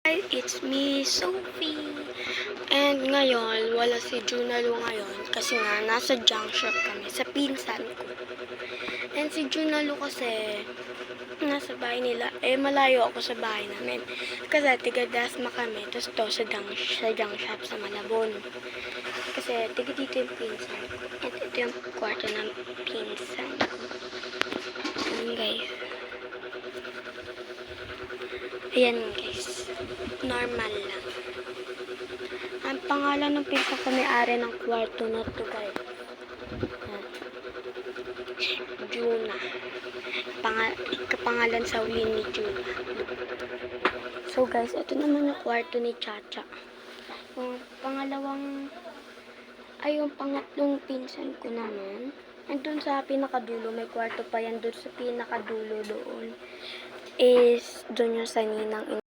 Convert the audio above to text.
Hi, it's me, Sophie. And ngayon, wala si Junalo ngayon kasi nga nasa junk shop kami sa pinsan ko. And si Junalo kasi nasa bahay nila, malayo ako sa bahay namin. Kasi tiga-Dasma kami, tapos to sa junk shop sa Malabon. Kasi tiga dito yung pinsan ko. At ito yung kwarto ng pinsan ko. Ayan guys. Ayan guys. Normal lang. Ang pangalan ng pinsan ko may-ari ng kwarto na to guys. Juna. Kapangalan sa uli ni Juna. So guys, ito naman yung kwarto ni Chacha. Yung pangatlong pinsan ko naman. Andun sa pinakadulo, may kwarto pa yan doon sa pinakadulo doon. Is doon yung sa ninang